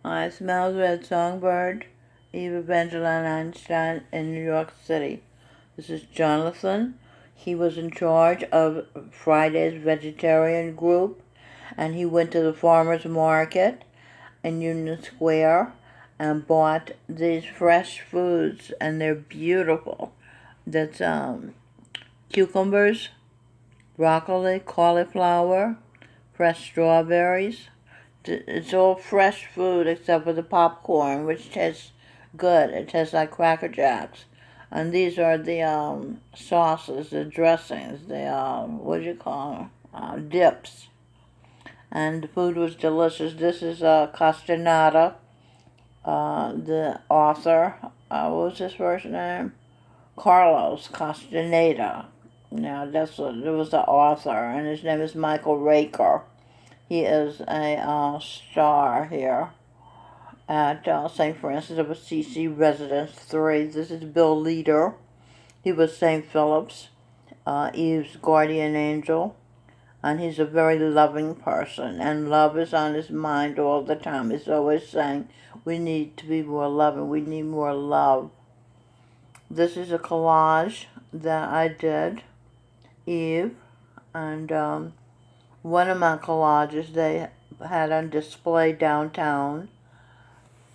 I smelled Red Songbird, Eve Evangeline Einstein in New York City. This is Jonathan. He was in charge of Friday's vegetarian group, and he went to the farmer's market in Union Square and bought these fresh foods, and they're beautiful. That's cucumbers, broccoli, cauliflower, fresh strawberries. It's all fresh food except for the popcorn, which tastes good. It tastes like Cracker Jacks. And these are the sauces, the dressings, the, what do you call them? Dips. And the food was delicious. This is Castaneda, the author. What was his first name? Carlos Castaneda. Now, there was the author, and his name is Michael Raker. He is a star here at St. Francis of Assisi Residence 3. This is Bill Leader. He was St. Philip's, Eve's guardian angel, and he's a very loving person, and love is on his mind all the time. He's always saying, we need to be more loving, we need more love. This is a collage that I did, Eve, and one of my collages they had on display downtown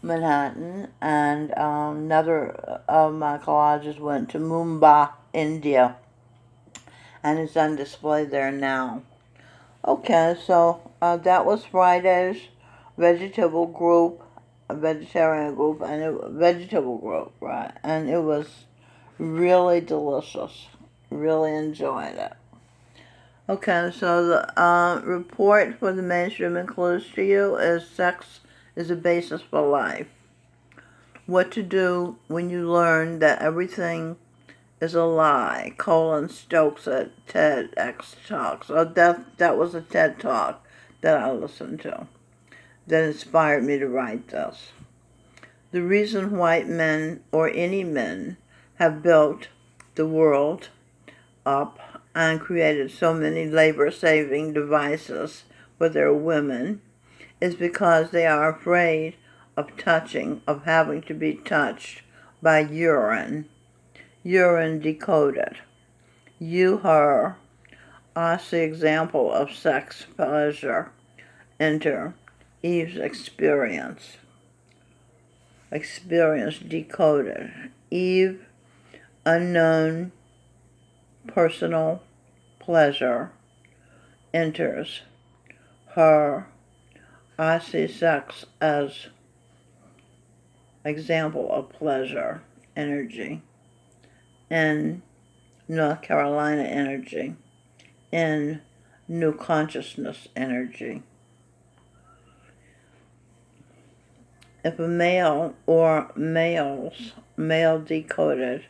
Manhattan, and another of my collages went to Mumbai, India, and it's on display there now. Okay, so that was Friday's vegetable group, a vegetarian group, and vegetable group, right? And it was really delicious. Really enjoyed it. Okay, so the report for the mainstream and clues to you is sex is the basis for life. What to do when you learn that everything is a lie. Colin Stokes at TEDx Talks. So that was a TED Talk that I listened to that inspired me to write this. The reason white men, or any men, have built the world up and created so many labor-saving devices for their women is because they are afraid of touching, of having to be touched by urine. Urine decoded. You, her, us the example of sex pleasure. Enter Eve's experience. Experience decoded. Eve, unknown, personal pleasure, enters. Her, I see sex as example of pleasure, energy. In North Carolina energy. In New Consciousness energy. If a male or males, male decoded,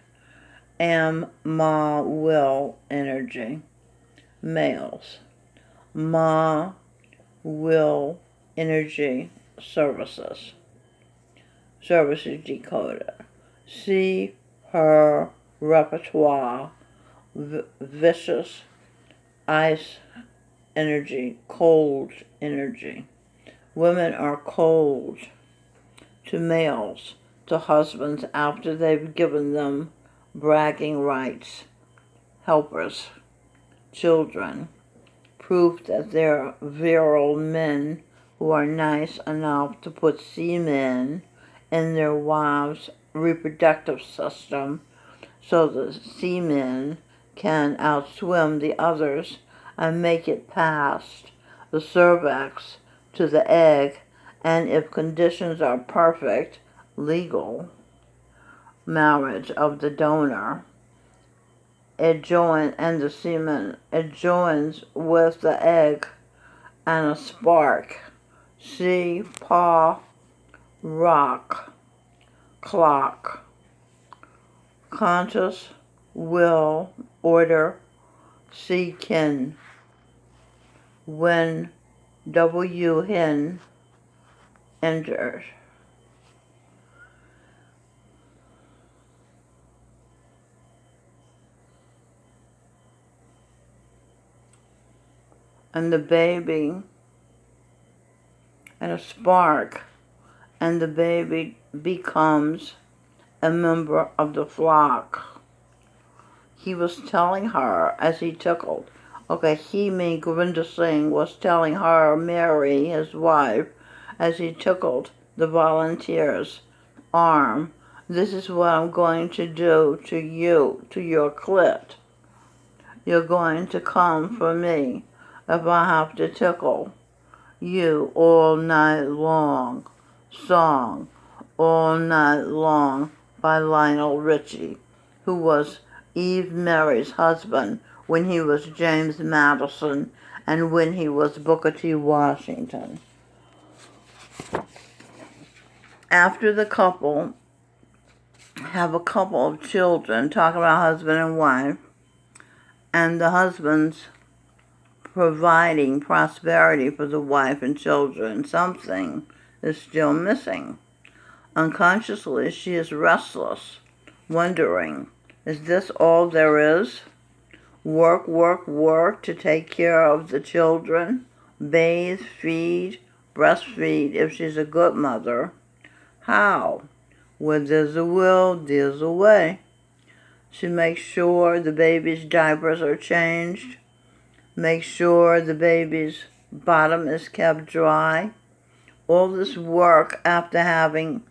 am, ma, will energy, males. Ma, will energy, services. Services decoded. See her repertoire, vicious, ice energy, cold energy. Women are cold to males, to husbands after they've given them bragging rights, helpers, children, proof that they're virile men who are nice enough to put semen in their wives' reproductive system so the semen can outswim the others and make it past the cervix to the egg, and if conditions are perfect, legal marriage of the donor, and the semen, it joins with the egg and a spark. See, paw, rock, clock. Conscious, will, order, see, kin. When W hen enters. And the baby and a spark and the baby becomes a member of the flock. He was telling her as he tickled. Okay, he, meaning Govinda Singh, was telling her, Mary, his wife, as he tickled the volunteer's arm, this is what I'm going to do to you, to your clit. You're going to come for me if I have to tickle you all night long. Song, All Night Long by Lionel Richie, who was Eve Mary's husband when he was James Madison and when he was Booker T. Washington. After the couple have a couple of children, talking about husband and wife, and the husband's providing prosperity for the wife and children, something is still missing. Unconsciously, she is restless, wondering, is this all there is? Work, work, work to take care of the children, bathe, feed, breastfeed if she's a good mother. How? Where there's a will, there's a way. She makes sure the baby's diapers are changed, makes sure the baby's bottom is kept dry. All this work after having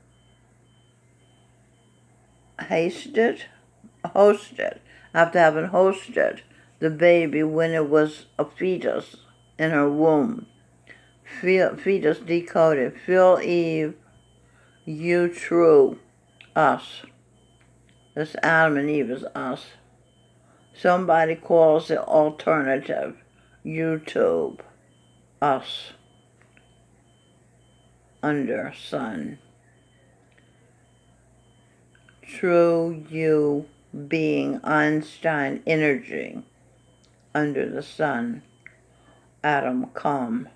hosted the baby when it was a fetus in her womb. Fetus decoded. Feel Eve, you true, us. This Adam and Eve is us. Somebody calls it alternative, YouTube, us, under sun. True you being Einstein energy, under the sun. Adam come.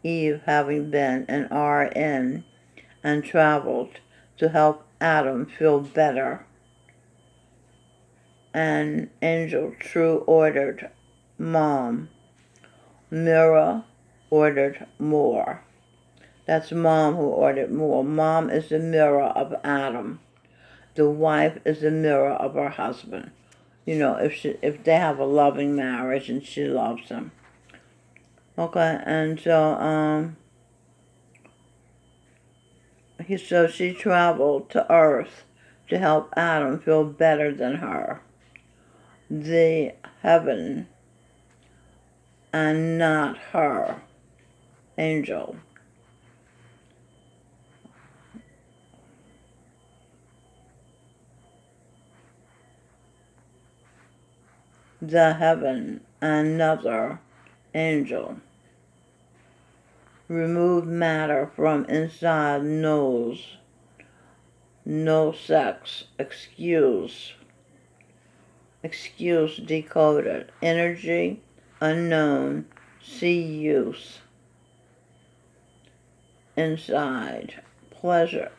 Eve having been an RN and traveled to help Adam feel better. An angel true ordered mom. Mirror ordered more. That's mom who ordered more. Mom is the mirror of Adam. The wife is the mirror of her husband. You know, if they have a loving marriage and she loves him. Okay, and so she traveled to Earth to help Adam feel better than her. The heaven and not her angel. The heaven, another angel. Remove matter from inside nose. No sex. Excuse decoded. Energy unknown. See use. Inside. Pleasure.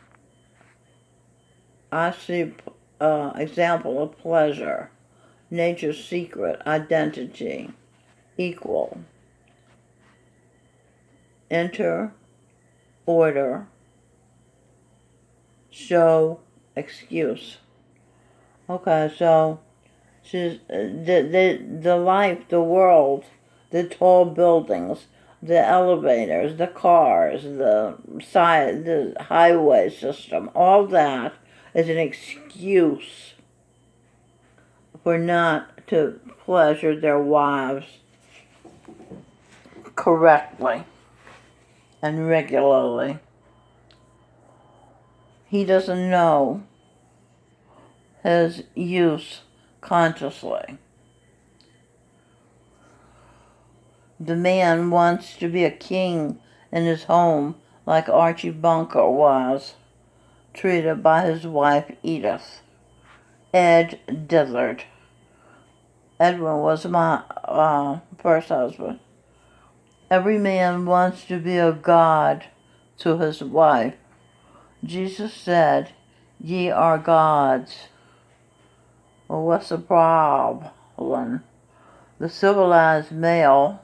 I see example of pleasure. Nature's secret. Identity. Equal. Enter. Order. Show. Excuse. Okay, so she's the life, the world, the tall buildings, the elevators, the cars, the highway system, all that is an excuse for not to pleasure their wives correctly and regularly. He doesn't know his use consciously. The man wants to be a king in his home like Archie Bunker was treated by his wife Edith. Ed Dillard. Edwin was my first husband. Every man wants to be a god to his wife. Jesus said, ye are gods. Well, what's the problem? The civilized male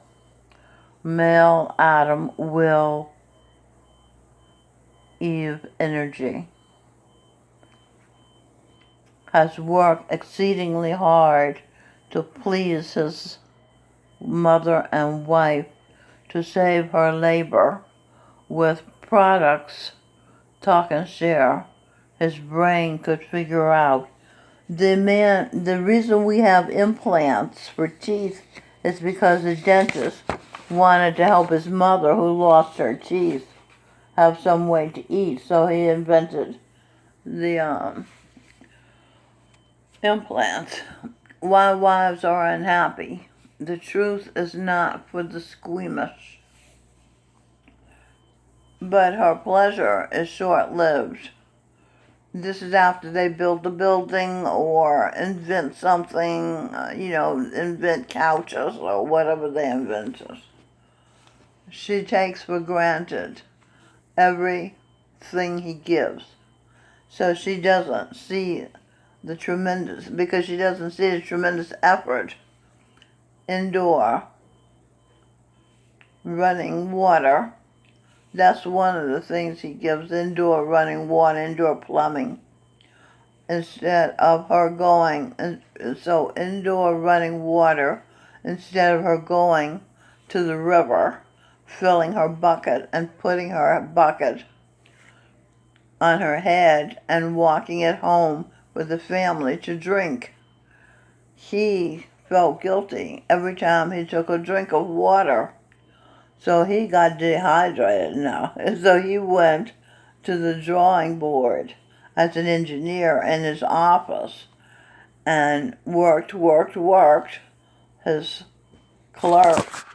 Adam will Eve Energy, has worked exceedingly hard to please his mother and wife to save her labor with products Talk and Share his brain could figure out. The reason we have implants for teeth is because the dentist wanted to help his mother, who lost her teeth, have some way to eat, so he invented the implants. Why wives are unhappy. The truth is not for the squeamish, but her pleasure is short-lived. This is after they build a building or invent something, invent couches or whatever they invented. She takes for granted everything he gives. So she doesn't see because she doesn't see the tremendous effort indoor running water. That's one of the things he gives, indoor running water, indoor plumbing. Instead of her going, so indoor running water, instead of her going to the river, filling her bucket and putting her bucket on her head and walking it home with the family to drink. He felt guilty every time he took a drink of water. So he got dehydrated now. So he went to the drawing board as an engineer in his office and worked. His clerk